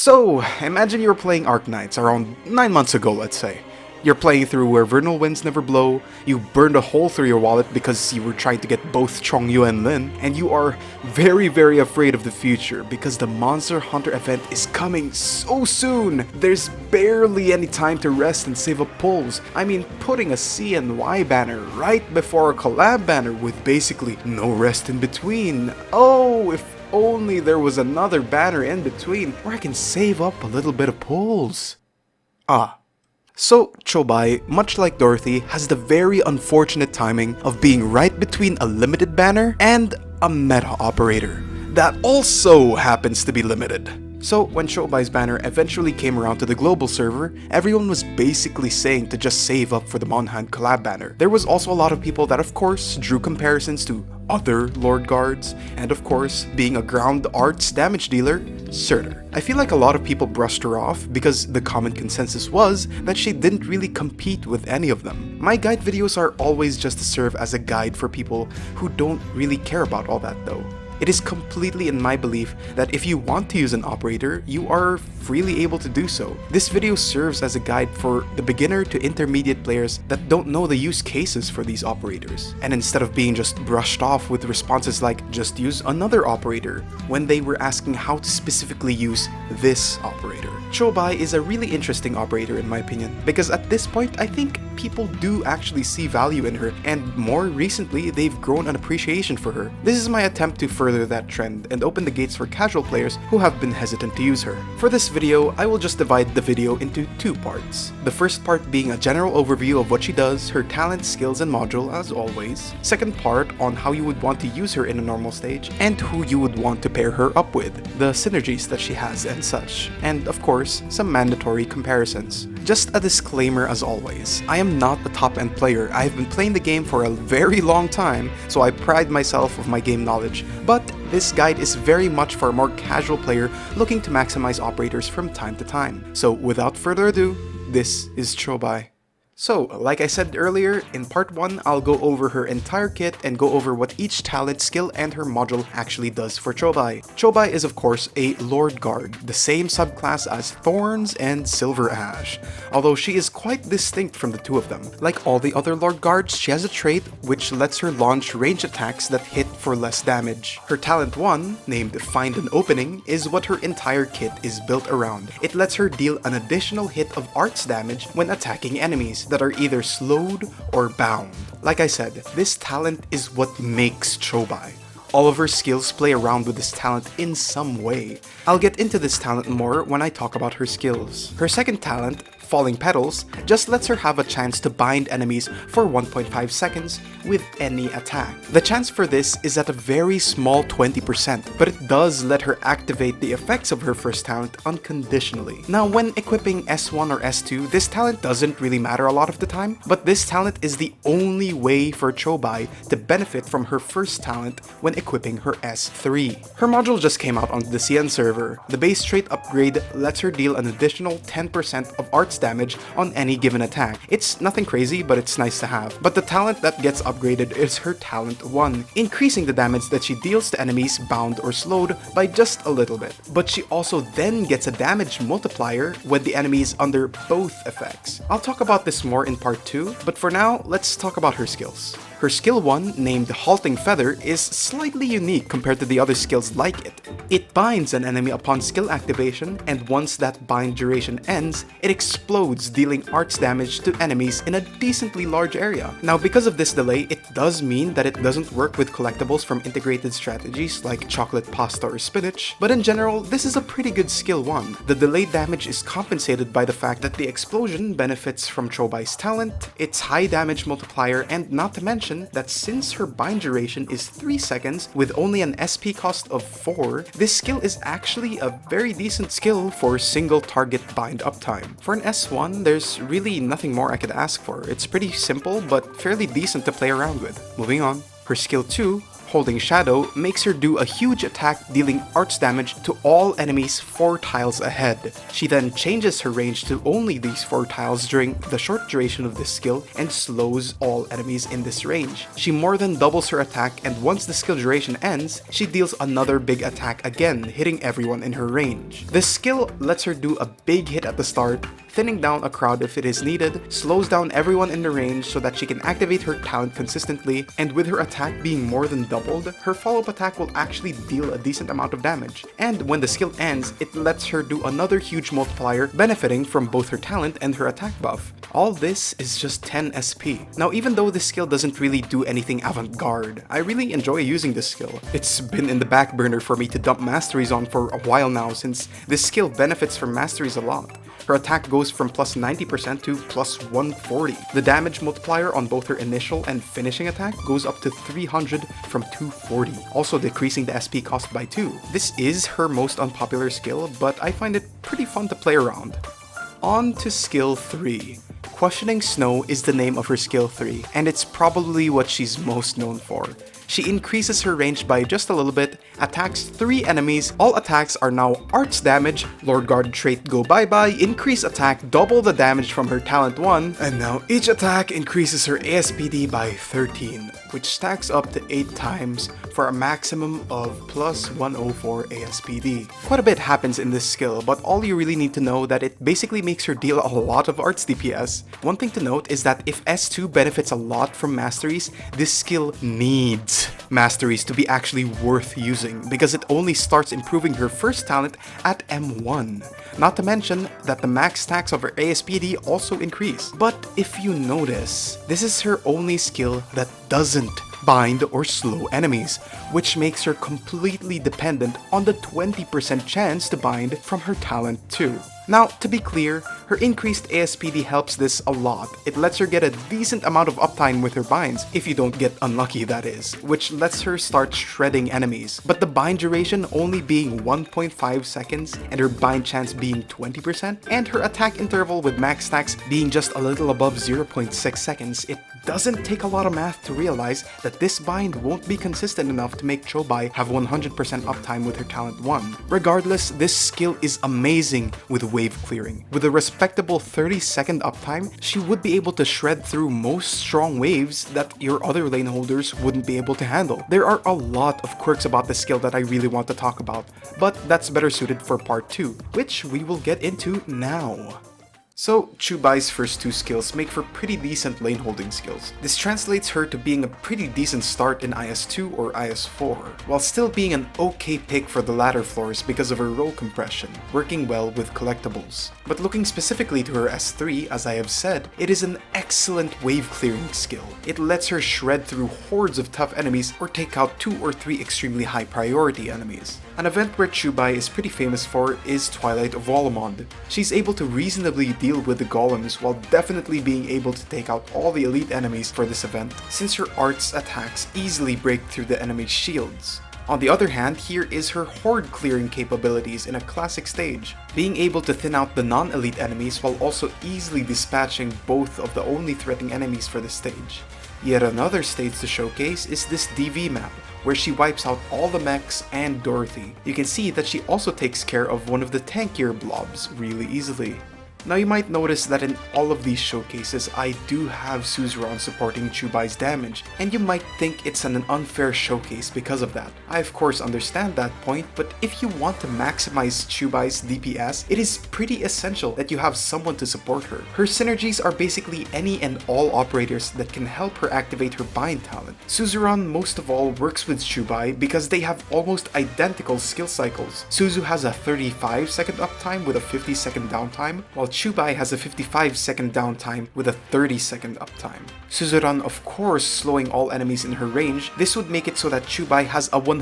So, imagine you were playing Arknights around 9 months ago, let's say. You're playing through where vernal winds never blow, you burned a hole through your wallet because you were trying to get both Chongyu and Lin, and you are very afraid of the future because the Monster Hunter event is coming so soon! There's barely any time to rest and save up pulls. I mean, putting a CNY banner right before a collab banner with basically no rest in between. Oh, if only there was another banner in between where I can save up a little bit of pulls. So, Qiubai, much like Dorothy, has the very unfortunate timing of being right between a limited banner and a meta operator that also happens to be limited. So, when Qiubai's banner eventually came around to the global server, everyone was basically saying to just save up for the Monhan collab banner. There was also a lot of people that of course drew comparisons to other Lord Guards, and of course, being a ground arts damage dealer, Surtur. I feel like a lot of people brushed her off because the common consensus was that she didn't really compete with any of them. My guide videos are always just to serve as a guide for people who don't really care about all that though. It is completely in my belief that if you want to use an operator, you are freely able to do so. This video serves as a guide for the beginner to intermediate players that don't know the use cases for these operators. And instead of being just brushed off with responses like just use another operator, when they were asking how to specifically use this operator. Qiubai is a really interesting operator in my opinion, because at this point I think people do actually see value in her, and more recently they've grown an appreciation for her. This is my attempt to further that trend and open the gates for casual players who have been hesitant to use her. For this video, I will just divide the video into two parts. The first part being a general overview of what she does, her talent, skills, and module as always. Second part on how you would want to use her in a normal stage, and who you would want to pair her up with, the synergies that she has and such, and of course, some mandatory comparisons. Just a disclaimer as always, I am not a top-end player. I have been playing the game for a very long time, so I pride myself of my game knowledge, but this guide is very much for a more casual player looking to maximize operators from time to time. So without further ado, this is Qiubai. So, like I said earlier, in part 1, I'll go over her entire kit and go over what each talent, skill, and her module actually does for Qiubai. Qiubai is of course a Lord Guard, the same subclass as Thorns and Silver Ash, although she is quite distinct from the two of them. Like all the other Lord Guards, she has a trait which lets her launch range attacks that hit for less damage. Her talent 1, named Find an Opening, is what her entire kit is built around. It lets her deal an additional hit of arts damage when attacking enemies that are either slowed or bound. Like I said, this talent is what makes Qiubai. All of her skills play around with this talent in some way. I'll get into this talent more when I talk about her skills. Her second talent, Falling Petals, just lets her have a chance to bind enemies for 1.5 seconds with any attack. The chance for this is at a very small 20%, but it does let her activate the effects of her first talent unconditionally. Now, when equipping S1 or S2, this talent doesn't really matter a lot of the time, but this talent is the only way for Qiubai to benefit from her first talent when equipping her S3. Her module just came out on the CN server. The base trait upgrade lets her deal an additional 10% of arts damage on any given attack. It's nothing crazy, but it's nice to have. But the talent that gets upgraded is her talent 1, increasing the damage that she deals to enemies bound or slowed by just a little bit. But she also then gets a damage multiplier when the enemy is under both effects. I'll talk about this more in part 2, but for now, let's talk about her skills. Her skill 1, named Halting Feather, is slightly unique compared to the other skills like it. It binds an enemy upon skill activation, and once that bind duration ends, it explodes, dealing arts damage to enemies in a decently large area. Now, because of this delay, it does mean that it doesn't work with collectibles from integrated strategies like chocolate pasta or spinach, but in general, this is a pretty good skill 1. The delayed damage is compensated by the fact that the explosion benefits from Qiubai's talent, its high damage multiplier, and not to mention that since her bind duration is 3 seconds with only an SP cost of 4, this skill is actually a very decent skill for single target bind uptime. For an S1, there's really nothing more I could ask for. It's pretty simple but fairly decent to play around with. Moving on. Her skill 2, holding Shadow makes her do a huge attack dealing arts damage to all enemies 4 tiles ahead. She then changes her range to only these 4 tiles during the short duration of this skill and slows all enemies in this range. She more than doubles her attack, and once the skill duration ends, she deals another big attack again, hitting everyone in her range. This skill lets her do a big hit at the start, thinning down a crowd if it is needed, slows down everyone in the range so that she can activate her talent consistently, and with her attack being more than doubled, her follow-up attack will actually deal a decent amount of damage. And when the skill ends, it lets her do another huge multiplier, benefiting from both her talent and her attack buff. All this is just 10 SP. Now, even though this skill doesn't really do anything avant-garde, I really enjoy using this skill. It's been in the back burner for me to dump masteries on for a while now, since this skill benefits from masteries a lot. Her attack goes from plus 90% to plus 140. The damage multiplier on both her initial and finishing attack goes up to 300 from 240, also decreasing the SP cost by 2. This is her most unpopular skill, but I find it pretty fun to play around. On to skill 3. Questioning Snow is the name of her skill 3, and it's probably what she's most known for. She increases her range by just a little bit, attacks 3 enemies, all attacks are now arts damage, Lord Guard trait go bye-bye, increase attack, double the damage from her talent 1, and now each attack increases her ASPD by 13, which stacks up to 8 times for a maximum of plus 104 ASPD. Quite a bit happens in this skill, but all you really need to know that it basically makes her deal a lot of arts DPS. One thing to note is that if S2 benefits a lot from masteries, this skill needs masteries to be actually worth using, because it only starts improving her first talent at M1. Not to mention that the max stacks of her ASPD also increase. But if you notice, this is her only skill that doesn't bind or slow enemies, which makes her completely dependent on the 20% chance to bind from her talent 2. Now, to be clear, her increased ASPD helps this a lot. It lets her get a decent amount of uptime with her binds, if you don't get unlucky that is, which lets her start shredding enemies. But the bind duration only being 1.5 seconds, and her bind chance being 20%, and her attack interval with max stacks being just a little above 0.6 seconds, it doesn't take a lot of math to realize that this bind won't be consistent enough to make Qiubai have 100% uptime with her talent 1. Regardless, this skill is amazing with wave clearing. With a respectable 30-second uptime, she would be able to shred through most strong waves that your other lane holders wouldn't be able to handle. There are a lot of quirks about this skill that I really want to talk about, but that's better suited for part 2, which we will get into now. So, Qiubai's first 2 skills make for pretty decent lane holding skills. This translates her to being a pretty decent start in IS2 or IS4, while still being an okay pick for the latter floors because of her roll compression, working well with collectibles. But looking specifically to her S3, as I have said, it is an excellent wave clearing skill. It lets her shred through hordes of tough enemies or take out 2 or 3 extremely high priority enemies. An event where Qiubai is pretty famous for is Twilight of Volomond. She's able to reasonably deal with the golems while definitely being able to take out all the elite enemies for this event, since her arts attacks easily break through the enemy's shields. On the other hand, here is her horde clearing capabilities in a classic stage, being able to thin out the non-elite enemies while also easily dispatching both of the only threatening enemies for the stage. Yet another stage to showcase is this DV map, where she wipes out all the mechs and Dorothy. You can see that she also takes care of one of the tankier blobs really easily. Now you might notice that in all of these showcases I do have Suzerain supporting Qiubai's damage, and you might think it's an unfair showcase because of that. I of course understand that point, but if you want to maximize Qiubai's DPS, it is pretty essential that you have someone to support her. Her synergies are basically any and all operators that can help her activate her bind talent. Suzerain most of all works with Qiubai because they have almost identical skill cycles. Suzu has a 35-second uptime with a 50-second downtime, while Qiubai has a 55-second downtime with a 30-second uptime. Suzerain of course slowing all enemies in her range. This would make it so that Qiubai has a 100%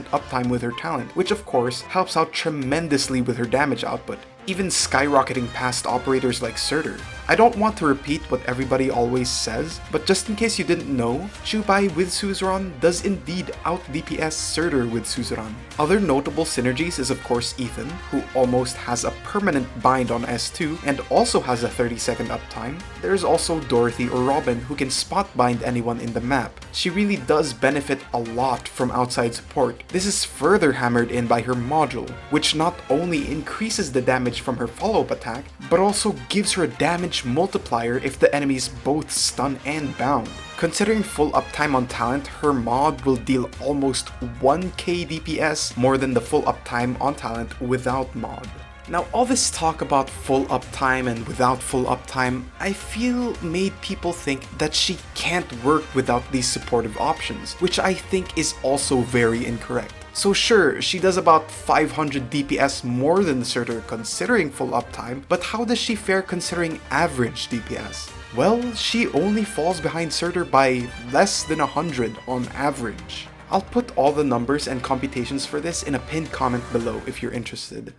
uptime with her talent, which of course helps out tremendously with her damage output. even skyrocketing past operators like Surtur. I don't want to repeat what everybody always says, but just in case you didn't know, Qiubai with Suzerain does indeed out DPS Surtur with Suzerain. Other notable synergies is of course Ethan, who almost has a permanent bind on S2 and also has a 30-second uptime. There's also Dorothy or Robin, who can spot bind anyone in the map. She really does benefit a lot from outside support. This is further hammered in by her module, which not only increases the damage from her follow-up attack, but also gives her a damage multiplier if the enemies both stun and bound. Considering full uptime on talent, her mod will deal almost 1k DPS more than the full uptime on talent without mod. Now, all this talk about full uptime and without full uptime, I feel made people think that she can't work without these supportive options, which I think is also very incorrect. So sure, she does about 500 DPS more than the Surtur considering full uptime, but how does she fare considering average DPS? Well, she only falls behind Surtur by less than 100 on average. I'll put all the numbers and computations for this in a pinned comment below if you're interested.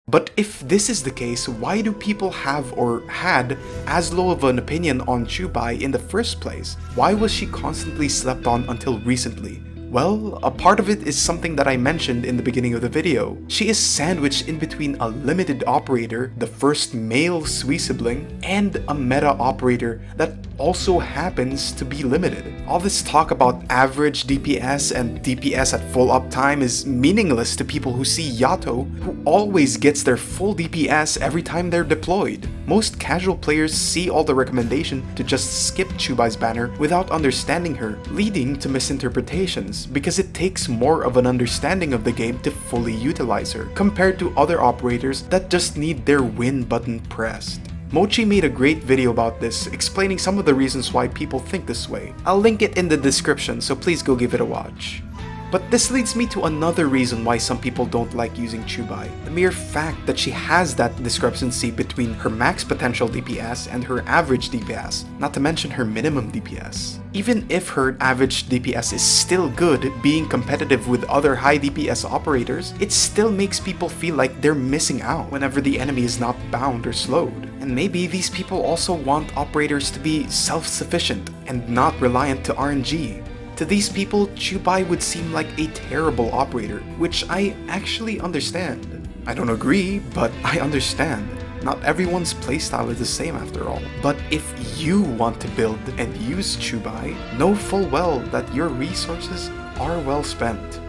But if this is the case, why do people have or had as low of an opinion on Qiubai in the first place? Why was she constantly slept on until recently? Well, a part of it is something that I mentioned in the beginning of the video. She is sandwiched in between a limited operator, the first male Sui sibling, and a meta operator that also happens to be limited. All this talk about average DPS and DPS at full uptime is meaningless to people who see Yato, who always gets their full DPS every time they're deployed. Most casual players see all the recommendation to just skip Qiubai's banner without understanding her, leading to misinterpretations, because it takes more of an understanding of the game to fully utilize her, compared to other operators that just need their win button pressed. Mochi made a great video about this, explaining some of the reasons why people think this way. I'll link it in the description, so please go give it a watch. But this leads me to another reason why some people don't like using Qiubai. The mere fact that she has that discrepancy between her max potential DPS and her average DPS, not to mention her minimum DPS. Even if her average DPS is still good, being competitive with other high DPS operators, it still makes people feel like they're missing out whenever the enemy is not bound or slowed. And maybe these people also want operators to be self-sufficient and not reliant to RNG. To these people, Qiubai would seem like a terrible operator, which I actually understand. I don't agree, but I understand. Not everyone's playstyle is the same after all. But if you want to build and use Qiubai, know full well that your resources are well spent.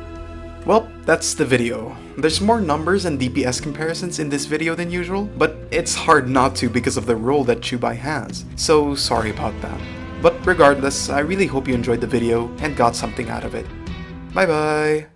Well, that's the video. There's more numbers and DPS comparisons in this video than usual, but it's hard not to because of the role that Qiubai has, so sorry about that. But regardless, I really hope you enjoyed the video and got something out of it. Bye bye!